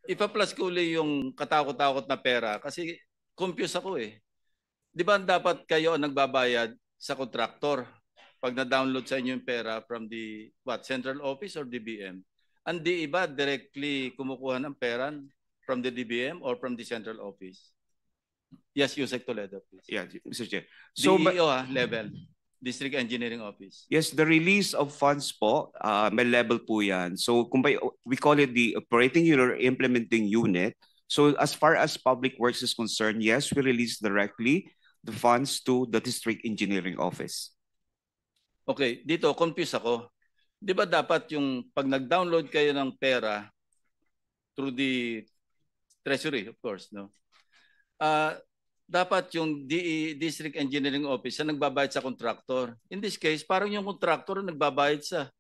ipa-plus ko uli yung katakot-takot na pera kasi confused ako eh. Di ba dapat kayo ang nagbabayad sa kontraktor pag na-download sa inyo yung pera from the central office or DBM? Ang di iba directly kumukuha ng pera from the DBM or from the central office? Yes, Yusek Toledo, please. Yeah, Mr. Chair. So, DEO level, District Engineering Office. yes, the release of funds po, may level po yan. So, we call it the operating unit or implementing unit. So, as far as public works is concerned, yes, we release directly the funds to the District Engineering Office. Okay, dito confused ako. Di ba dapat yung pag nag-download kayo ng pera through the Treasury, of course, no? Dapat yung District Engineering Office ang nagbabayad sa contractor. In this case, parang yung contractor ang nagbabayad sa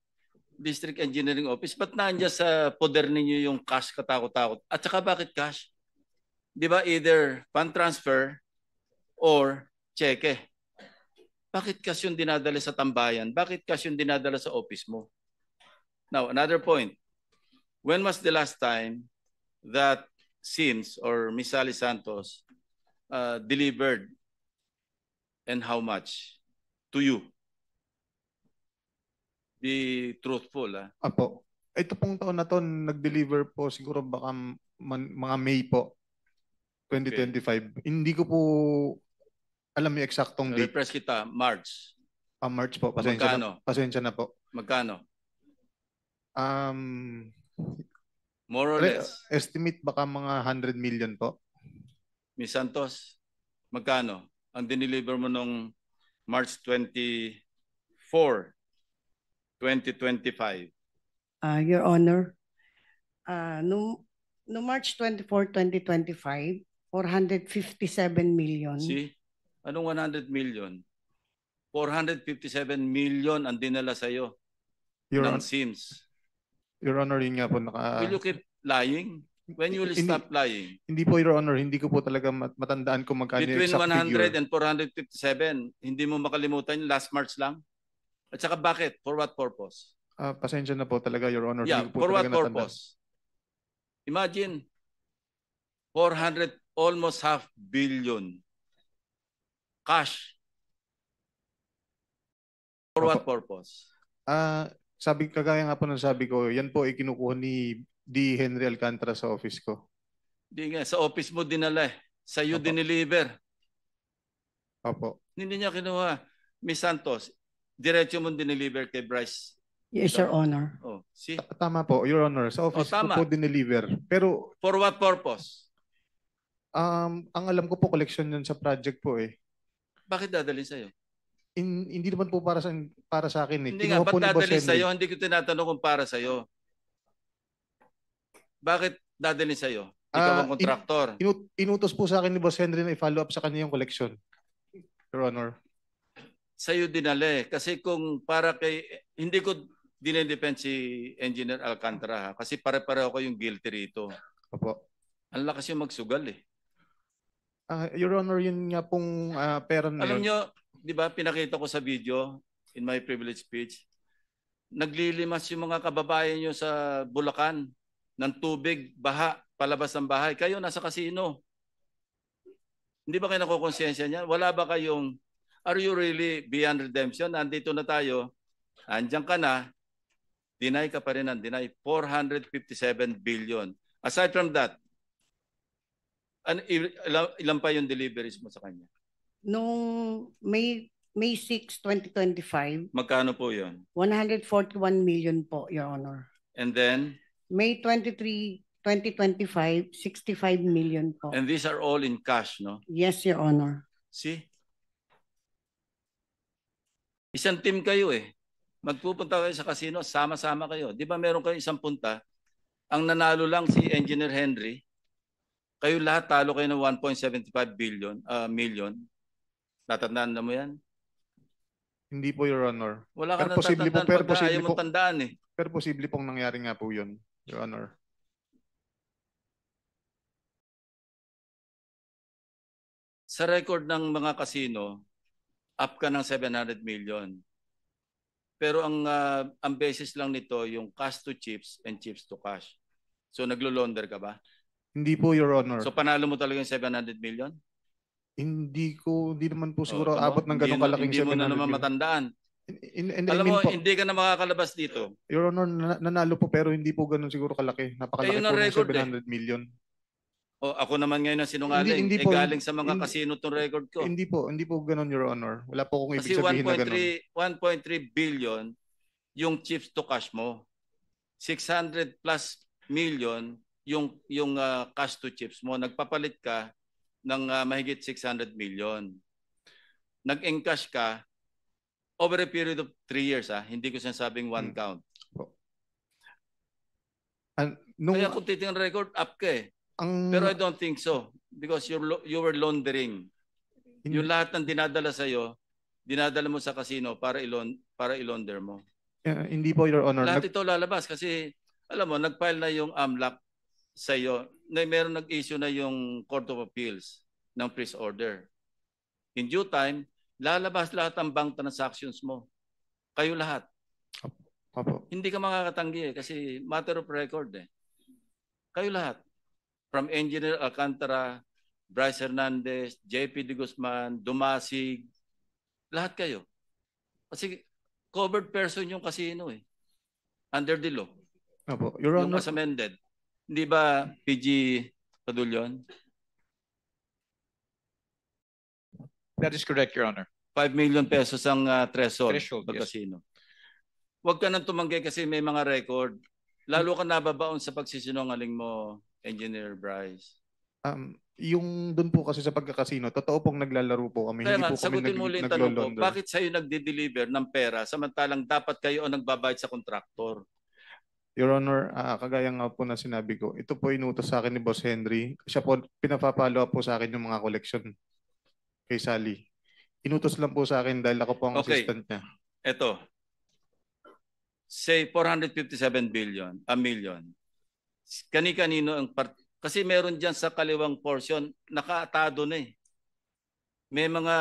District Engineering Office. Ba't nandiyan sa poder ninyo yung cash katakot-takot? At saka bakit cash? Di ba either fund transfer or cheque? Bakit cash yung dinadala sa tambayan? Bakit cash yung dinadala sa office mo? Now, another point. When was the last time that Sims or Miss Sally Santos delivered and how much to you? Be truthful. Apo. Ito pong taon na to, nag-deliver po siguro baka mga May po, 2025. Okay. Hindi ko po alam yung eksaktong date. Repress kita, March. March po, pasensya na, pasensya na po. Magkano? More or less. Estimate baka mga 100 million po. Ms. Santos, magkano ang dineliver mo nung March 24, 2025? Your Honor, no March 24, 2025, 457 million. See? Anong 100 million? 457 million ang dinala sa'yo ng Sims. Your Honor, yun nga po naka... Will you keep lying? When you will stop lying? Hindi po, Your Honor. Hindi ko po talaga matandaan kung magkano yung exact figure. Between 100 and 457, hindi mo makalimutan yung last March lang? At saka bakit? For what purpose? Pasensya na po talaga, Your Honor. Yeah, for what purpose? Imagine, 400, almost half billion cash. For what purpose? Kagaya nga po ng sabi ko, yan po ay kinukuha ni D. Henry Alcantara sa office ko. Di nga, sa office mo dinala eh. Sa iyo dineliver. Opo. Hindi niya kinuha. Miss Santos, diretso mo dineliver kay Bryce. Yes, Your Honor. Oh, see? Tama po, Your Honor. Sa office ko po dineliver. Pero... For what purpose? Ang alam ko po, collection yun sa project po eh. Bakit dadalhin sa'yo? Hindi naman po para sa akin eh. Hindi nga, ba't dadalhin sa'yo? Hindi ko tinatanong kung para sa'yo. Bakit dadalhin sa'yo? Ikaw ang kontraktor. Inutos po sa akin ni Boss Henry na i-follow up sa kanya yung collection. Your Honor. Sa'yo dinali. Kasi kung para kay... Hindi ko dinedepend si Engineer Alcantara kasi pare-pareho ko yung guilty rito. Opo. Ang lakas yung magsugal eh. Your Honor, yun nga pong pera na Alam nyo, di ba, pinakita ko sa video in my privilege speech, naglilimas yung mga kababayan nyo sa Bulacan ng tubig, baha, palabas ng bahay. Kayo nasa casino. Hindi ba kayo nakukonsensya niya? Wala ba kayong, are you really beyond redemption? Nandito na tayo, andyan ka na, deny ka pa rin ng deny. 457 billion. Aside from that, ilan pa yung deliveries mo sa kanya? Noong May 6, 2025. Magkano po yun? 141 million po, Your Honor. And then? May 23, 2025, 65 million po. And these are all in cash, no? Yes, Your Honor. See? Isang team kayo eh. Magpupunta kayo sa casino, sama-sama kayo. Di ba meron kayo isang punta? Ang nanalo lang si Engineer Henry. Kayo lahat talo kayo ng 1.75 million. Tatandaan na mo yan? Hindi po, Your Honor. Wala ka na tatandaan pagka ayaw mong tandaan eh. Pero posible pong nangyari nga po yun, Your Honor. Sa record ng mga casino, up ka ng 700 million. Pero ang basis lang nito yung cash to chips and chips to cash. So naglo-launder ka ba? Hindi po, Your Honor. So panalo mo talaga yung 700 million? Hindi naman po siguro tama, abot ng ganong kalaking Hindi mo na 700 naman million. matandaan. And Alam I mean mo, po, hindi ka na makakalabas dito. Your Honor, nanalo po pero hindi po ganun siguro kalaki. Napakalaki Yun po ang ng record 700 million. O ako naman ngayon ang sinungaling. Hindi po, galing sa mga hindi- kasino tong record ko. Hindi po ganun, Your Honor. Wala po kung ibig Kasi sabihin na ganun. 1.3 billion yung chips to cash mo. 600 plus million yung cash to chips mo. Nagpapalit ka ng mahigit 600 million. Nag-encash ka over a period of 3 years. Hindi ko sinasabing one count. Kaya kung titingnan record, up ka eh. Pero I don't think so. Because you were laundering. Yung lahat ng dinadala sa'yo, dinadala mo sa casino para i-launder mo. Hindi po, Your Honor. Lahat ito lalabas kasi, alam mo, nag-file na yung AMLAC sa'yo. Meron nag-issue na yung Court of Appeals ng freeze order. In due time, lalabas lahat ang bank transactions mo. Kayo lahat. Opo. Hindi ka makakatanggi kasi matter of record eh. Kayo lahat. From Engineer Alcantara, Bryce Hernandez, JP De Guzman, Dumasig, lahat kayo. Kasi covered person yung casino eh. Under the law. Opo. Your Yung Honor. as amended. Hindi ba PG Padulyon? That is correct, Your Honor. 5 million pesos ang threshold pag Yes. casino. Huwag ka nang tumanggi kasi may mga record. Lalo ka nababaon sa pagsisinungaling mo, Engineer Bryce. Yung doon po kasi sa pagkakasino, totoo pong naglalaro po kami. Kaya Hindi nga, po kami sagutin mo ulit yung tanong ko, naglo-launder. bakit sa'yo nagde-deliver ng pera samantalang dapat kayo ang nagbabayad sa kontraktor? Your Honor, kagaya nga po na sinabi ko, ito po inutos sa akin ni Boss Henry. Siya po, pinapapalo po sa akin yung mga collection kay Sally. Inutos lang po sa akin dahil ako po ang Okay. assistant niya. Ito, say 457 million. Kani-kanino ang kasi meron diyan sa kaliwang portion nakaatado na eh. May mga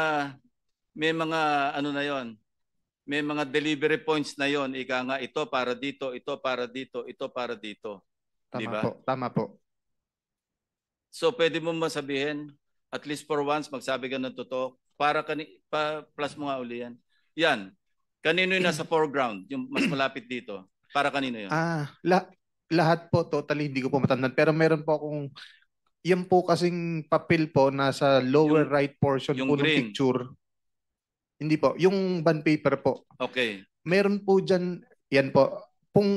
ano na 'yon. May mga delivery points na 'yon. Ika nga ito para dito, ito para dito, ito para dito. Di ba? Tama po. So pwede mo masabihin at least for once magsabi ka ng totoo para plus mo nga uli yan. Yan. Kanino yung nasa foreground, yung mas malapit dito? Para kanino yun? Lahat po, totally hindi ko po matandaan. Pero meron po akong, yan po kasing papel po nasa lower right portion yung po ng green. picture. Hindi po, yung bond paper po. Okay. Meron po dyan, yan po,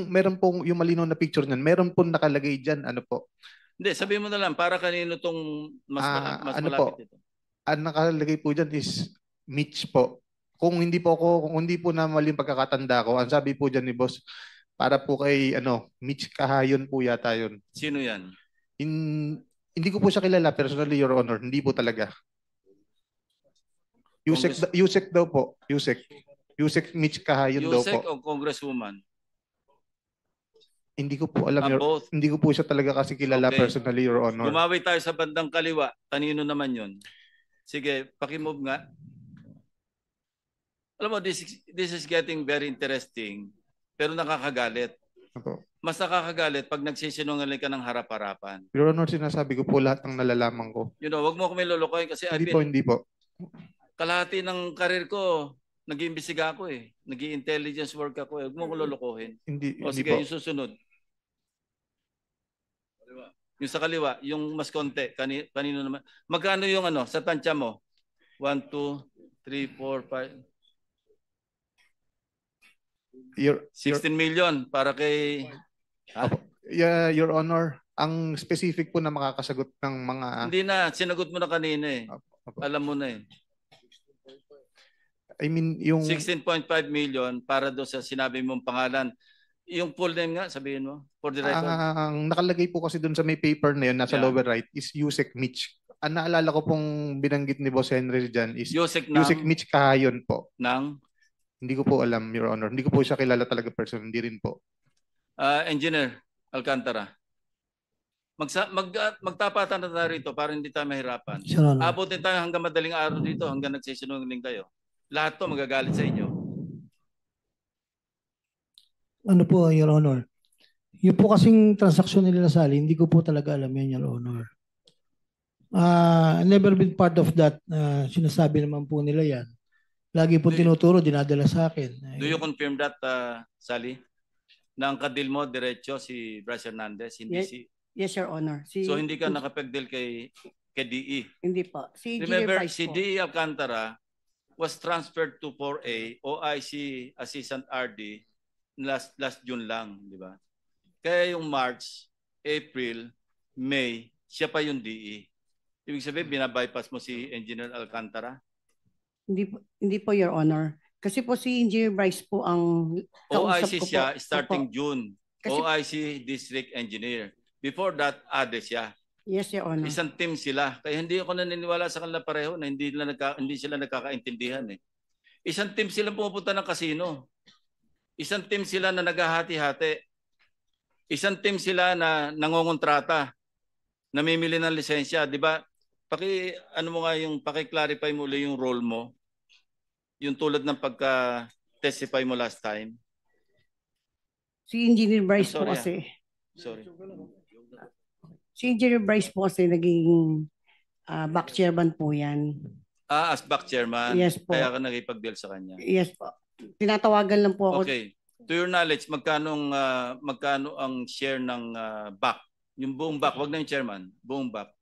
meron pong yung malinaw na picture niyan, meron po nakalagay dyan, ano po. Hindi, sabihin mo na lang, para kanino tong mas ano malapit po? dito? Ang nakalagay po dyan is Mitch po. Kung hindi po na mali yung pagkakatanda ko, ang sabi po dyan ni boss, para po kay Mitch Kahayon po yata yun. Sino yan? Hindi ko po siya kilala personally, Your Honor. Hindi po talaga. Yusek daw po. Yusek Mitch Kahayon daw po. Yusek o Congresswoman? Hindi ko po alam. Both. Hindi ko po siya talaga kasi kilala personally, Your Honor. Gumawi tayo sa bandang kaliwa. Kanino naman yun? Sige, pakimove nga. Alam mo, this is getting very interesting, pero nakakagalit. Opo. Mas nakakagalit pag nagsisinungaling ka ng harap-harapan. Your Honor, sinasabi ko po lahat ng nalalaman ko. You know, wag mo kami lulukoy kasi Hindi po. kalahati ng karir ko, nag-iimbestiga ako eh. Nag-i-intelligence work ako eh. Huwag mo ko lulukohin. Hindi Sige, po. yung susunod. Yung sa kaliwa, yung mas konti. Kanino naman? Magkano yung sa tansya mo? 1, 2, 3, 4, 5... 16 million para kay... Your Honor, ang specific po na makakasagot ng mga... Hindi na, sinagot mo na kanina eh. Opo. Alam mo na eh. I mean, yung... 16.5 million para doon sa sinabi mong pangalan. Yung full name nga, sabihin mo, for the record. Ang nakalagay po kasi doon sa may paper na yun, nasa lower right, is Yusek Mitch. Ang naalala ko pong binanggit ni Boss Henry dyan is Yusek Mitch Kahayon po. Ng? Hindi ko po alam, Your Honor. Hindi ko po siya kilala talaga person. Hindi rin po. Engineer Alcantara. Magtapatan na tayo rito para hindi tayo mahirapan. Abutin tayo hanggang madaling araw dito, hanggang nagsisinungaling kayo. Lahat to magagalit sa inyo. Ano po, Your Honor? Yung po kasing transaksyon nila Sally, hindi ko po talaga alam yan, Your Honor. Never been part of that. Sinasabi naman po nila yan. Lagi po tinuturo, dinadala sa akin. Do you confirm that, Sally? Na ang kadil mo, diretso si Bryce Hernandez, hindi Yes. si... Yes, Your Honor. So hindi ka nakapagdeal kay DE. Hindi po. Si Engineer Remember, Bryce si po. DE Alcantara was transferred to 4A, OIC Assistant RD last June lang, di ba? Kaya yung March, April, May, siya pa yung DE. Ibig sabihin, binabypass mo si Engineer Alcantara? Hindi po, Your Honor. Kasi po si Engineer Bryce po ang kausap OIC ko siya po. starting Opo. June. Kasi- OIC District Engineer. Before that, ADE siya. Yes, Your Honor. Isang team sila. Kaya hindi ako naniniwala sa kanila pareho na hindi sila nagkakaintindihan eh. Isang team sila pumupunta ng kasino. Isang team sila na naghahati-hati. Isang team sila na nangongontrata. Namimili ng lisensya, 'di ba? Paki-clarify mo ulit yung role mo. Yung tulad ng pagka-testify mo last time. Si Engineer Bryce I'm sorry, po kasi. Sorry. Si Engineer Bryce po kasi naging back chairman po yan. As back chairman. Yes po. Kaya ka nakipag-deal sa kanya. Yes po. Tinatawagan lang po ako. Okay. To your knowledge, magkano ang share ng back? Yung buong back, wag na yung chairman. Buong back.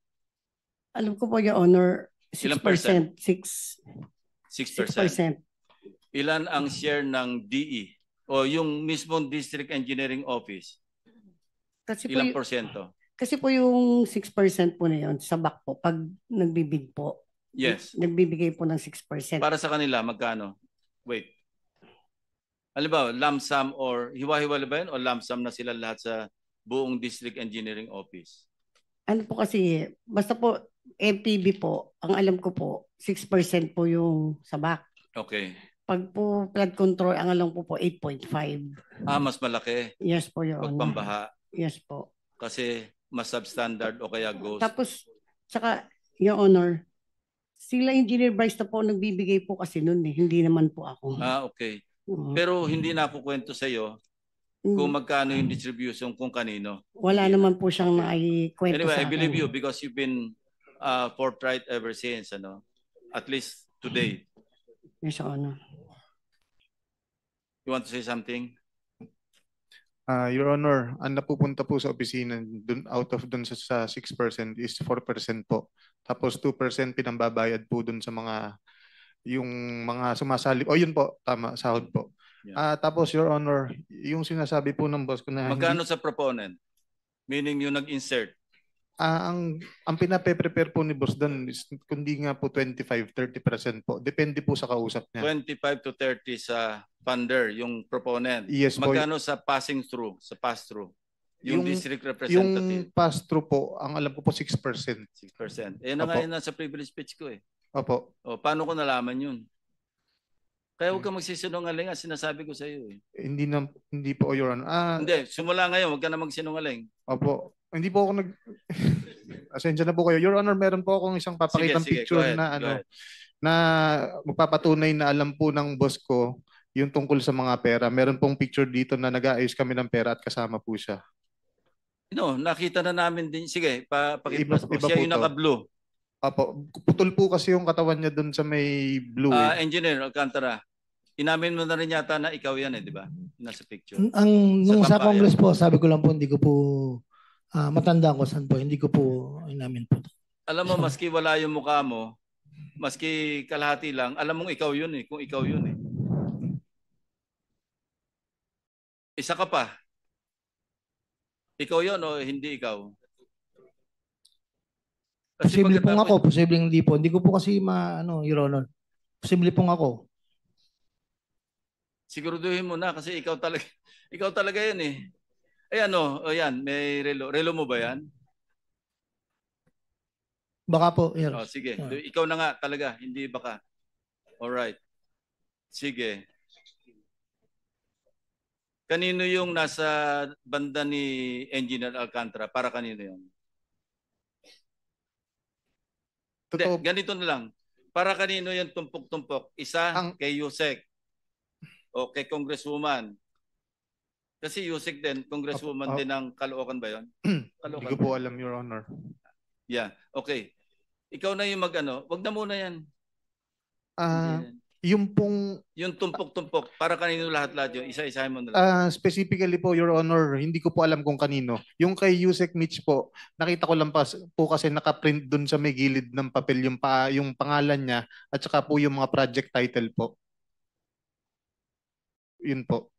Alam ko po, Your Honor, 6%. Ilang percent? 6%. Ilan ang share ng DE? O yung mismong District Engineering Office? Kasi po, Ilang porsyento? kasi po yung 6% po na yun sa back po, pag nagbibid po. Yes. Nagbibigay po ng 6%. Para sa kanila, magkano? Wait. Halimbawa, lump sum or hiwa-hiwala ba yun o lump sum na sila lahat sa buong District Engineering Office? Ano po kasi, basta po, MPB po, ang alam ko po, 6% po yung sa back. Okay. Pag po flood control, ang alam ko po, 8.5. Mas malaki. Yes po, Your Pag Honor. pambaha. Yes po. Kasi mas substandard o kaya ghost. Tapos, saka, Your Honor, sila Engineer Bryce na po nagbibigay po kasi nun eh, hindi naman po ako. Okay. Oo. Pero hindi na ako kwento sa iyo kung magkano yung distribution kung kanino. Wala naman po siyang naikwento Anyway, sa I believe akin. you because you've been forthright ever since, at least today. Yes, Your Honor. You want to say something? Your Honor, ang napupunta po sa opisina dun, out of dun sa 6% is 4% po. Tapos 2% pinambabayad po dun sa yung mga sumasali. O yun po, tama, sahod po. Yeah. Tapos Your Honor, yung sinasabi po ng boss ko na Magkano sa proponent? Meaning yung nag-insert. ang pinape-prepare po ni boss doon is kundi nga po 25-30% po. Depende po sa kausap niya. 25 to 30 sa funder, yung proponent. Yes po. Magkano sa passing through, sa pass-through? Yung district Yung representative. pass-through po, ang alam ko po 6%. 6%. Eh, na nga yun nasa privilege speech ko eh. Opo. O, paano ko nalaman yun? Kaya huwag ka magsisinungaling, sinasabi ko sa iyo eh. Hindi po, Your Honor. Hindi, simula ngayon, huwag ka na magsinungaling. Opo. Hindi po ako Asensya na po kayo. Your Honor, meron po akong isang papakitang Sige, picture go ahead, na go ahead. na magpapatunay na alam po ng boss ko yung tungkol sa mga pera. Meron pong picture dito na nag-aayos kami ng pera at kasama po siya. No, nakita na namin din. Sige, Iba siya po yung to. naka-blue. Opo. Putol po kasi yung katawan niya doon sa may blue. Engineer Alcantara, inamin mo na rin yata na ikaw yan eh, di ba? Nasa picture. Nung sa Tambayan. Congress po, sabi ko lang po, hindi ko po matandaan ko saan po. Hindi ko po inamin po. Alam mo, maski wala yung mukha mo, maski kalahati lang, alam mong ikaw yun eh, kung ikaw yun eh. Isa ka pa. Ikaw yun o hindi ikaw? Kasi Posible pong pagkatapos- ako, posible hindi po. Hindi ko po kasi Your Honor. Posible pong ako. Siguraduhin mo na kasi ikaw talaga yan eh. Ayan ayan, may relo. Relo mo ba yan? Baka po, Your Oh, sige. Ah. Ikaw na nga talaga, hindi baka. Alright. Sige. Kanino yung nasa banda ni Engineer Alcantara? Para kanino yun? Totoo. Ganito na lang. Para kanino yung tumpok-tumpok? Isa kay Yusek o kay Congresswoman. Kasi Yusek din, congresswoman Opo. din ng Caloocan ba yun? Hindi ko po alam, Your Honor. Yeah, okay. Ikaw na yung mag-ano, wag na muna yan. Ah, Hindi. yung pong Yung tumpok-tumpok, para kanino lahat-lahat yun, isa-isahin mo na lang. specifically po, Your Honor, hindi ko po alam kung kanino. Yung kay Yusek Mitch po, nakita ko lang po kasi nakaprint dun sa may gilid ng papel yung pangalan niya at saka po yung mga project title po. Yun po.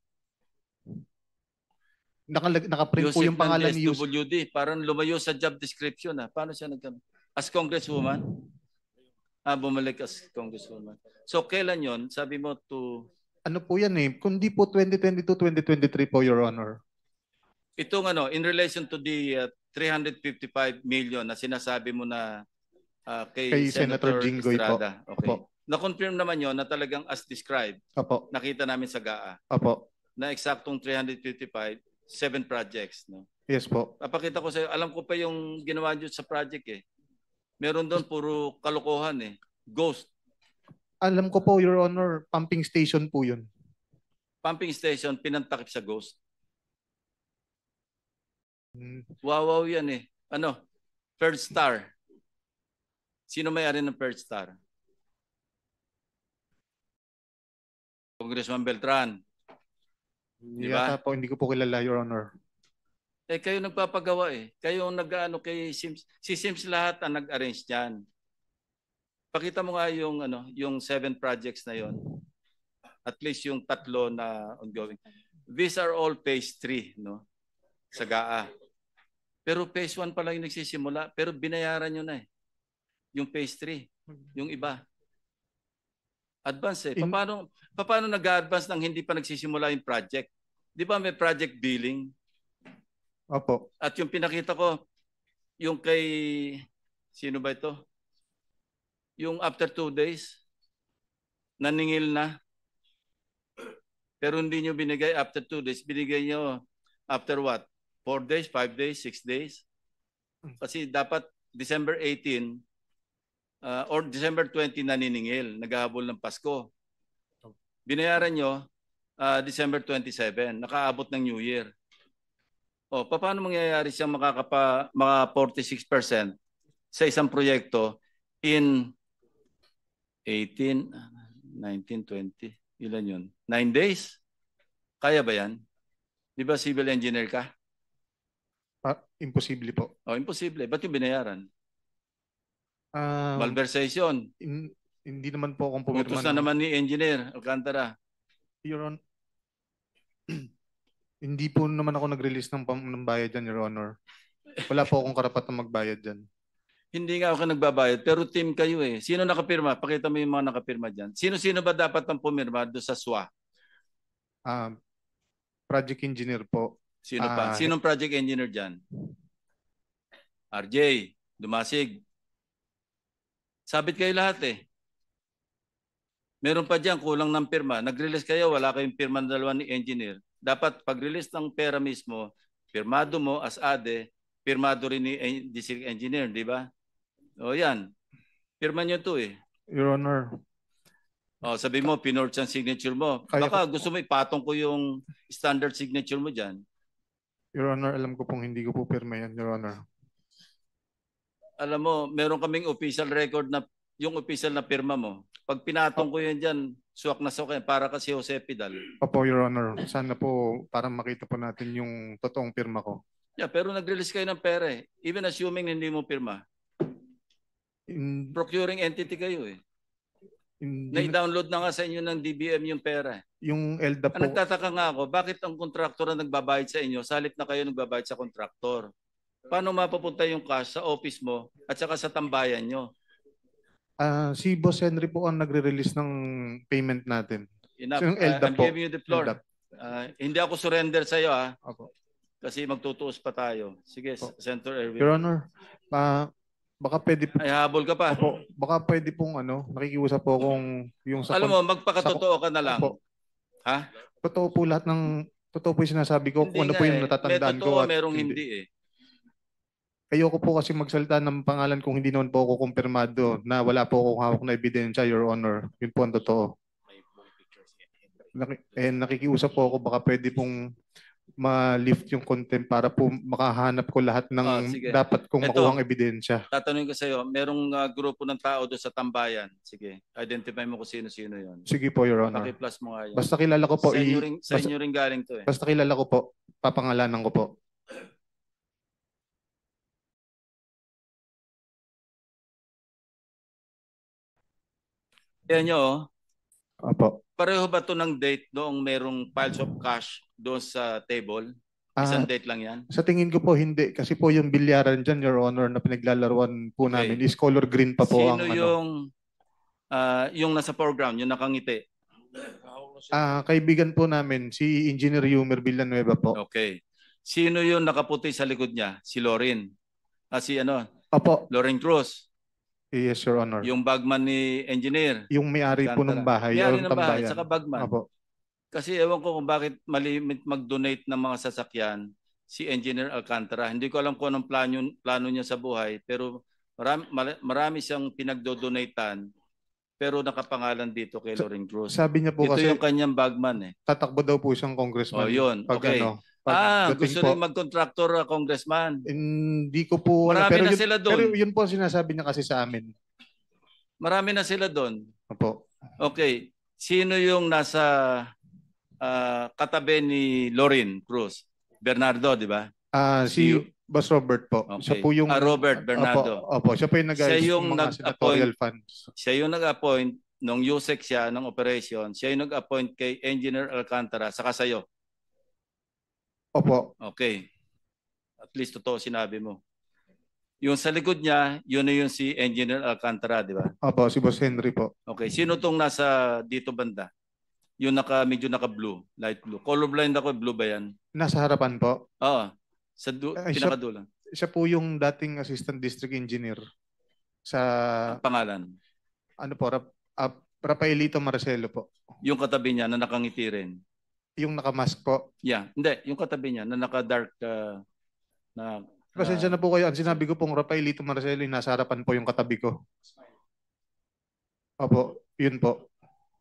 Nakaprint po Yusek yung pangalan ng ni Yusek. SWD, parang lumayo sa job description. Paano siya nagkano? As congresswoman? Bumalik as congresswoman. So kailan yon? Sabi mo to... Ano po yan eh? Kundi po 2022-2023 po, Your Honor. Itong ano, in relation to the 355 million na sinasabi mo na kay Senator Jinggoy po. Estrada. Okay. Opo. Na-confirm naman yon na talagang as described, Opo. nakita namin sa GAA, Opo. na eksaktong 355, 7 projects. No? Yes po. Papakita ko sa'yo, alam ko pa yung ginawa nyo sa project eh. Meron doon puro kalokohan eh. Ghost. Alam ko po, Your Honor, pumping station po yun. Pumping station, pinantakip sa ghost. Hmm. Wow yan eh. Ano? Third Star. Sino may-ari ng Third Star? Congressman Beltran. Di ba? Yata po, hindi ko po kilala, Your Honor. Eh kayo nagpapagawa eh. Kayo ang nag-ano kay Sims. Si Sims lahat ang nag-arrange diyan. Pakita mo nga yung ano, yung 7 projects na yon. At least yung 3 na ongoing. These are all phase 3, no? Sa GAA. Pero phase 1 pa lang yung nagsisimula, pero binayaran nyo na eh. Yung phase 3, yung iba. Advance eh. Paano nag-advance nang hindi pa nagsisimula yung project? Di ba may project billing? Opo. At yung pinakita ko, yung kay, sino ba ito? Yung after 2 days, naningil na. Pero hindi nyo binigay after 2 days. Binigay nyo after what? 4 days, 5 days, 6 days? Kasi dapat December 18 or December 20 naniningil, naghahabol ng Pasko. Binayaran nyo December 27, nakaabot ng New Year. O, paano mangyayari siyang mga 46% sa isang proyekto in 18, 19, 20, ilan yun? 9 days? Kaya ba yan? Di ba civil engineer ka? Imposible po. O, imposible. Ba't yung binayaran? Ah, Malversation. hindi naman po akong pumirma. Utos na naman ni engineer Alcantara. Your Honor, hindi po naman ako nag-release ng bayad dyan, Your Honor. Wala po akong karapat na magbayad dyan. Hindi nga ako nagbabayad, pero team kayo eh. Sino nakapirma? Pakita mo yung mga nakapirma dyan. Sino-sino ba dapat ang pumirma doon sa SWA? Project engineer po. Sino pa? Sinong project engineer dyan? RJ, Dumasig. Sabit kayo lahat eh. Meron pa dyan, kulang ng pirma. Nag-release kayo, wala kayong pirma ng dalawa ni engineer. Dapat pag-release ng pera mismo, pirmado mo as ADE, pirmado rin ni district engineer, di ba? O yan. Pirma nyo to eh. Your Honor. O sabi mo, pinorge ang signature mo. Baka gusto mo ipatong ko yung standard signature mo dyan. Your Honor, alam ko pong hindi ko po pirma yan, Your Honor. Alam mo, meron kaming official record na yung official na pirma mo. Pag pinatong ko yan dyan, suwak na suwak yan, para kasi Jose Pidal. Opo, Your Honor. Sana po para makita po natin yung totoong pirma ko. Yeah, pero nag-release kayo ng pera eh. Even assuming hindi mo pirma. Procuring entity kayo eh. Na-download na nga sa inyo ng DBM yung pera. Yung ELDA po. Nagtataka nga ako, bakit ang kontraktor na nagbabayad sa inyo, sa halip na kayo nagbabayad sa kontraktor? Paano mapapunta yung cash sa office mo at saka sa tambayan nyo? Si Boss Henry po ang nagre-release ng payment natin. Enough. So yung ELDA I'm po. giving you the floor. Hindi ako surrender sa iyo Opo. kasi magtutuos pa tayo. Sige, Senator Erwin. Your Honor, baka pwede po. Ay, habol ka pa. Opo, baka pwede pong nakikiusap po kung yung sa... Alam mo, magpakatotoo ka na lang. Opo. Ha? Totoo po lahat totoo po yung sinasabi ko kung ano po yung natatandaan may ko. totoo, merong hindi eh. Ayoko po kasi magsalita ng pangalan kung hindi naman po ako kumpirmado na wala po akong hawak na ebidensya, Your Honor. Yun po ang totoo. Nakikiusap po ako, baka pwede pong ma-lift yung contempt para po makahanap ko lahat ng Sige. dapat kong Ito. makuhang ebidensya. Tatanungin ko sa iyo, merong grupo ng tao doon sa tambayan. Sige, identify mo kung sino-sino 'yon. Sige po, Your Honor. Paki-plus mo nga 'yan. Basta kilala ko po, Sa inyo rin galing 'to eh. basta kilala ko po, papangalanan ko po. Yan nyo, Opo. pareho ba 'to ng date noong merong piles of cash doon sa table? Isang date lang yan? Sa tingin ko po hindi kasi po yung bilyaran dyan, Your Honor, na pinaglalaruan po Okay. namin is color green pa po Sino ang ano. yung nasa foreground, yung nakangiti? Kaibigan po namin, si Engineer Yumer Villanueva po. Okay. Sino yung nakaputi sa likod niya? Si Lorin. Si Opo, Lorin Cruz. yes, Your Honor. Yung bagman ni engineer. Yung may-ari po ng bahay, May-ari yung ng bahay, tambayan. saka bagman. Opo. Kasi ewan ko kung bakit malimit mag-donate ng mga sasakyan si Engineer Alcantara. Hindi ko alam kung anong plano niya sa buhay, pero marami siyang pinagdo-donatean, pero nakapangalan dito kay Lorin Cruz. Sabi niya po Ito kasi yung kanyang bagman eh. tatakbo daw po siyang congressman. Oh, yun. Pag Okay. pagdating Gusto po. rin mag-contractor congressman. Hindi ko po Marami na sila doon. Pero yun po ang sinasabi niya kasi sa amin. Marami na sila doon. Opo. Okay. Sino yung nasa katabi ni Lorin Cruz? Bernardo, di ba? Si Boss Robert po. Okay. Siya po yung Robert Bernardo. Opo, siya po yung Siya nag-ayos yung ng mga senatorial funds. Siya yung nag-appoint nung USEC siya ng operation. Siya yung nag-appoint kay Engineer Alcantara saka sa'yo. Opo. Okay. At least totoo sinabi mo. Yung sa likod niya, yun na yung si Engineer Alcantara, di ba? Opo, si Boss Henry po. Okay. Sino tong nasa dito banda? Yung medyo naka-blue, light blue. Colorblind ako, blue ba yan? Nasa harapan po. Oo. Sa siya- pinakadulo. Siya po yung dating Assistant District Engineer sa Ang pangalan. Rafaelito Marcelo po. Yung katabi niya na nakangiti rin. Yung nakamask po. Yeah. Hindi. Yung katabi niya na naka-dark Pasensya na po kayo. Ang sinabi ko pong Rafaelito Marcelo, yung nasa harapan po yung katabi ko. Opo, yun po.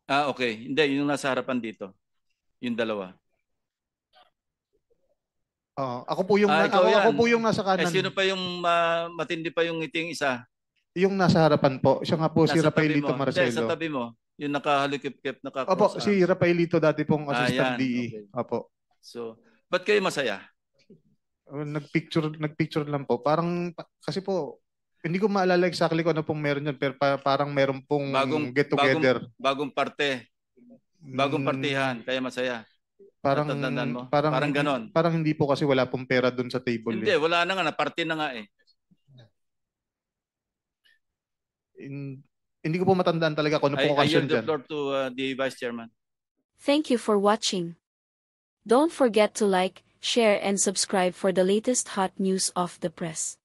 Okay. Hindi. Yung nasa harapan dito. Yung dalawa. Ako po yung ikaw yan. ako po yung nasa kanan. Sino pa yung matindi pa yung ngiting isa? Yung nasa harapan po. Siya nga po si Nasa tabi Rafaelito mo. Marcelo. Hindi, sa tabi mo. Yung nakahalikip-kip, Opo, si Rafaelito dati pong yan. assistant DE. Okay. Opo. So, ba't kayo masaya? Nagpicture lang po. Parang kasi po hindi ko maalala exactly kung ano pong meron yan, pero parang meron pong get together. Bagong parte. Bagong partihan, kaya masaya. Parang Natatandaan mo? parang Parang ganon. Parang hindi po kasi wala pong pera doon sa table. Hindi, wala na nga, naparte na nga eh. Hindi ko po matandaan talaga kung ano I pong okasyon yield the dyan. floor to the Vice Chairman. Thank you for watching. Don't forget to like, share and subscribe for the latest hot news of the press.